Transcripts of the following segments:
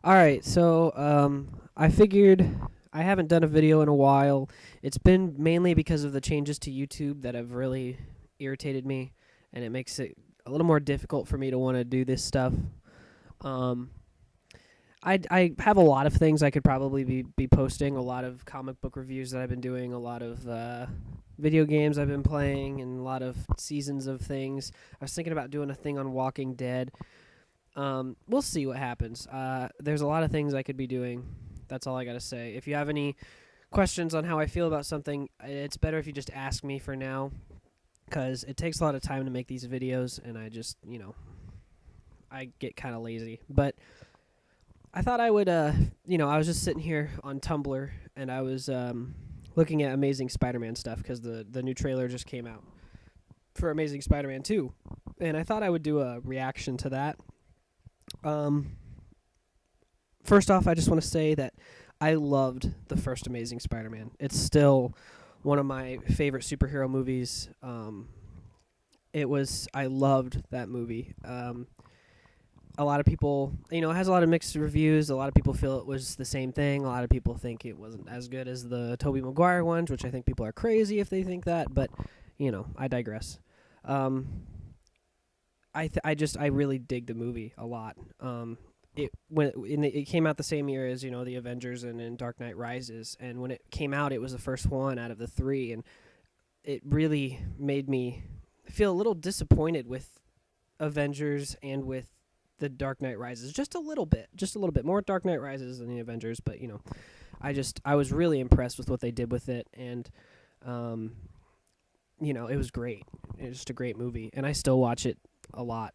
All right, so I figured I haven't done a video in a while. It's been mainly because of the changes to YouTube that have really irritated me, and it makes it a little more difficult for me to want to do this stuff. Um, I have a lot of things I could probably be posting, a lot of comic book reviews that I've been doing, a lot of video games I've been playing, and a lot of seasons of things. I was thinking about doing a thing on Walking Dead. We'll see what happens. There's a lot of things I could be doing. That's all I gotta say. If you have any questions on how I feel about something, it's better if you just ask me for now, because it takes a lot of time to make these videos, and I just, I get kind of lazy. But I thought I would, I was just sitting here on Tumblr, and I was looking at Amazing Spider-Man stuff, because the new trailer just came out for Amazing Spider-Man 2, and I thought I would do a reaction to that. Um, First off, I just want to say that I loved the first Amazing Spider-Man. It's still one of my favorite superhero movies. I loved that movie. A lot of people, it has a lot of mixed reviews. A lot of people feel it was the same thing. A lot of people think it wasn't as good as the Tobey Maguire ones, which I think people are crazy if they think that, but, I digress. I really dig the movie a lot. It came out the same year as the Avengers and Dark Knight Rises, and when it came out, it was the first one out of the three, and it really made me feel a little disappointed with Avengers and with the Dark Knight Rises, just a little bit more Dark Knight Rises than the Avengers, but I was really impressed with what they did with it, and it was great. It was just a great movie, and I still watch it a lot.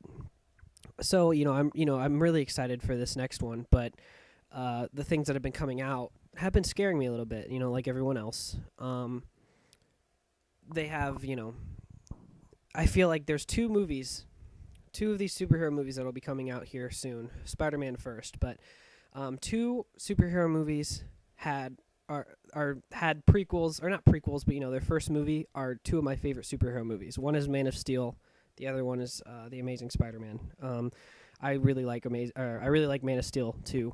So I'm really excited for this next one, but the things that have been coming out have been scaring me a little bit. Like everyone else. They have I feel like there's two of these superhero movies that'll be coming out here soon. Spider-Man first, but two superhero movies had prequels, or not prequels, but their first movie are two of my favorite superhero movies. One is Man of Steel. The other one is the Amazing Spider-Man. I really like Man of Steel too.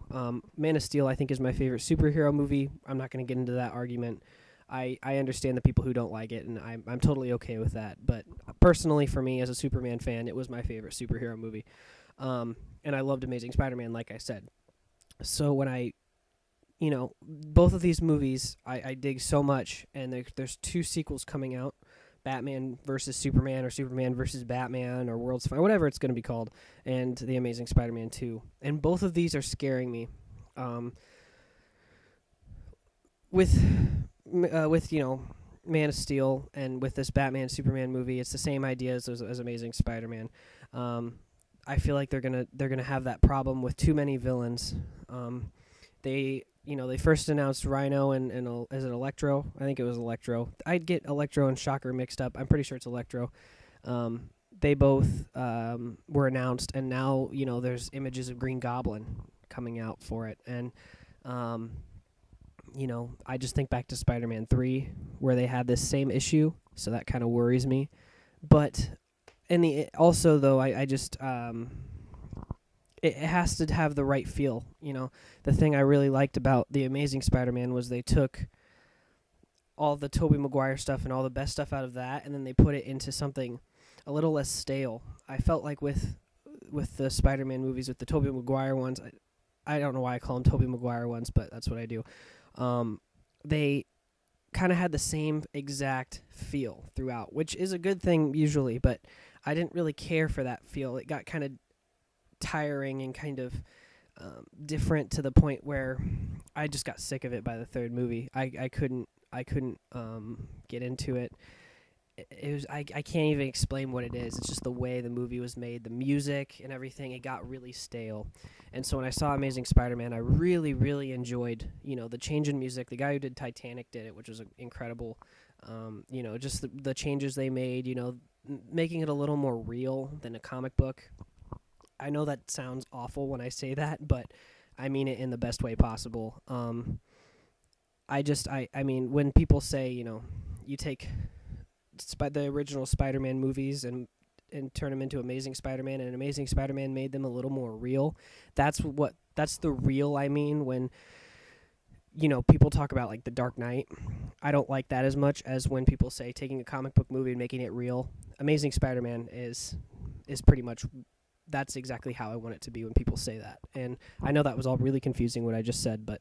Man of Steel I think is my favorite superhero movie. I'm not going to get into that argument. I understand the people who don't like it, and I'm totally okay with that. But personally, for me as a Superman fan, it was my favorite superhero movie. And I loved Amazing Spider-Man, like I said. So when both of these movies I dig so much, and there's two sequels coming out. Batman versus Superman, or Superman versus Batman, or World's Fine, whatever it's going to be called, and The Amazing Spider-Man 2. And both of these are scaring me. With Man of Steel, and with this Batman Superman movie, it's the same idea as Amazing Spider-Man. I feel like they're gonna have that problem with too many villains. They first announced Rhino and is it Electro? I think it was Electro. I'd get Electro and Shocker mixed up. I'm pretty sure it's Electro. They both were announced, and now there's images of Green Goblin coming out for it, and I just think back to Spider-Man 3, where they had this same issue, so that kind of worries me. But also though, I just it has to have the right feel. The thing I really liked about The Amazing Spider-Man was they took all the Tobey Maguire stuff and all the best stuff out of that, and then they put it into something a little less stale. I felt like with the Spider-Man movies, with the Tobey Maguire ones, I don't know why I call them Tobey Maguire ones, but that's what I do. They kind of had the same exact feel throughout, which is a good thing usually, but I didn't really care for that feel. It got kind of tiring and kind of different, to the point where I just got sick of it by the third movie. I couldn't get into it. It was I can't even explain what it is. It's just the way the movie was made, the music and everything. It got really stale. And so when I saw Amazing Spider-Man, I really, really enjoyed the change in music. The guy who did Titanic did it, which was incredible. Just the changes they made. Making it a little more real than a comic book. I know that sounds awful when I say that, but I mean it in the best way possible. I mean, when people say, you take the original Spider-Man movies and turn them into Amazing Spider-Man, and Amazing Spider-Man made them a little more real, that's what That's the real, I mean, when, people talk about like the Dark Knight. I don't like that as much as when people say taking a comic book movie and making it real. Amazing Spider-Man is pretty much, that's exactly how I want it to be when people say that. And I know that was all really confusing what I just said, but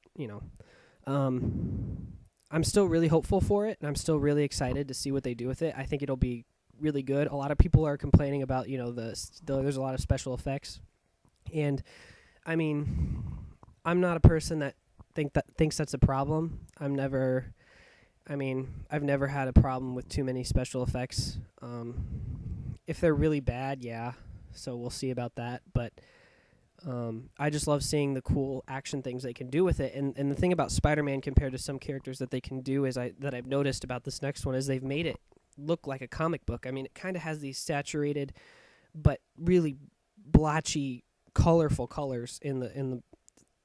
I'm still really hopeful for it, and I'm still really excited to see what they do with it. I think it'll be really good. A lot of people are complaining about there's a lot of special effects, and I mean, I'm not a person that thinks that's a problem. I've never had a problem with too many special effects. If they're really bad, yeah. So we'll see about that. But I just love seeing the cool action things they can do with it. And the thing about Spider-Man compared to some characters that they can do that I've noticed about this next one is they've made it look like a comic book. I mean, it kind of has these saturated but really blotchy, colorful colors in the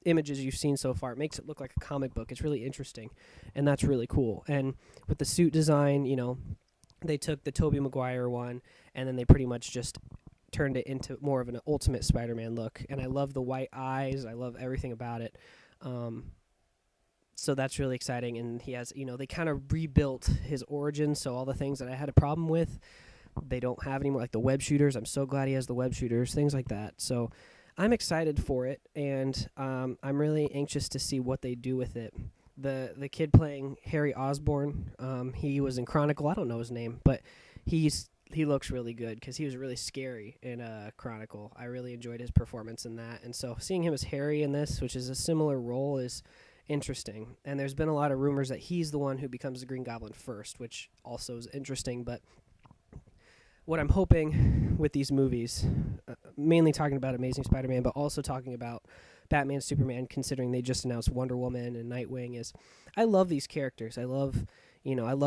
images you've seen so far. It makes it look like a comic book. It's really interesting, and that's really cool. And with the suit design, they took the Tobey Maguire one, and then they pretty much just turned it into more of an Ultimate Spider-Man look. And I love the white eyes. I love everything about it. So that's really exciting. And he has, they kind of rebuilt his origin, so all the things that I had a problem with, they don't have anymore, like the web shooters. I'm so glad he has the web shooters, things like that. So I'm excited for it, and I'm really anxious to see what they do with it. The kid playing Harry Osborn, he was in Chronicle. I don't know his name, but he looks really good because he was really scary in Chronicle. I really enjoyed his performance in that, and so seeing him as Harry in this, which is a similar role, is interesting. And there's been a lot of rumors that he's the one who becomes the Green Goblin first, which also is interesting. But what I'm hoping with these movies, mainly talking about Amazing Spider-Man, but also talking about Batman, Superman, considering they just announced Wonder Woman and Nightwing, is I love these characters. I love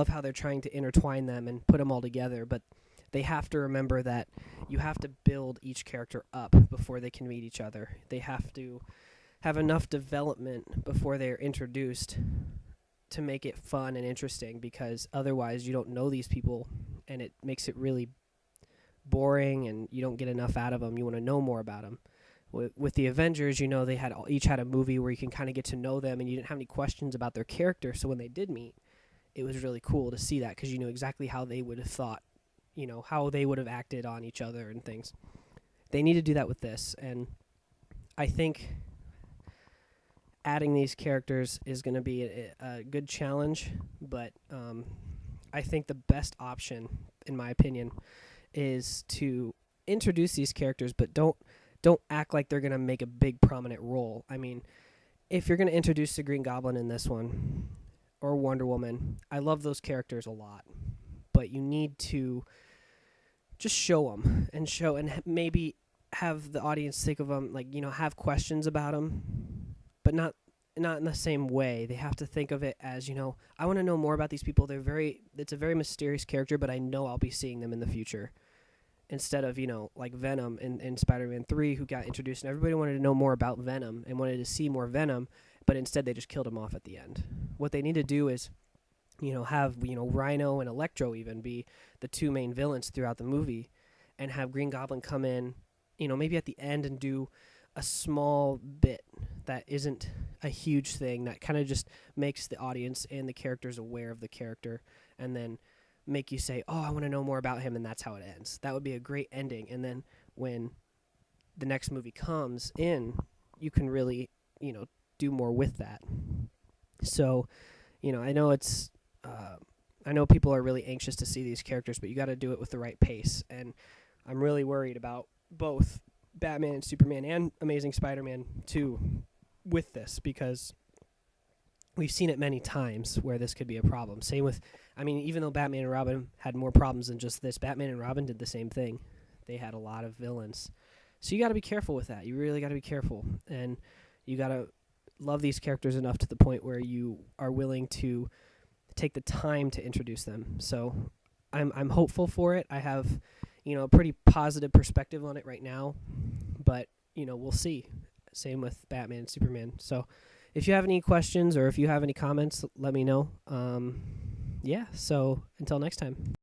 how they're trying to intertwine them and put them all together, but they have to remember that you have to build each character up before they can meet each other. They have to have enough development before they're introduced to make it fun and interesting, because otherwise you don't know these people, and it makes it really boring, and you don't get enough out of them. You want to know more about them. With the Avengers, they each had a movie where you can kind of get to know them, and you didn't have any questions about their character. So when they did meet, it was really cool to see that, because you knew exactly how they would have thought, how they would have acted on each other and things. They need to do that with this, and I think adding these characters is going to be a good challenge, but I think the best option, in my opinion, is to introduce these characters, but don't act like they're going to make a big prominent role. I mean, if you're going to introduce the Green Goblin in this one, or Wonder Woman, I love those characters a lot, but you need to just show them and maybe have the audience think of them, like, have questions about them, but not in the same way. They have to think of it as, I want to know more about these people. It's a very mysterious character, but I know I'll be seeing them in the future. Instead of, like Venom in Spider-Man 3, who got introduced, and everybody wanted to know more about Venom and wanted to see more Venom, but instead they just killed him off at the end. What they need to do is, have, Rhino and Electro even be the two main villains throughout the movie, and have Green Goblin come in, maybe at the end and do a small bit that isn't a huge thing, that kind of just makes the audience and the characters aware of the character, and then make you say, oh, I want to know more about him, and that's how it ends. That would be a great ending. And then when the next movie comes in, you can really, do more with that. So, I know I know people are really anxious to see these characters, but you got to do it with the right pace. And I'm really worried about both Batman and Superman and Amazing Spider-Man 2 with this, because we've seen it many times where this could be a problem. Same with, even though Batman and Robin had more problems than just this, Batman and Robin did the same thing. They had a lot of villains. So you got to be careful with that. You really got to be careful. And you got to love these characters enough to the point where you are willing to take the time to introduce them. So I'm hopeful for it. I have, a pretty positive perspective on it right now. But, we'll see. Same with Batman and Superman. So if you have any questions or if you have any comments, let me know. So until next time.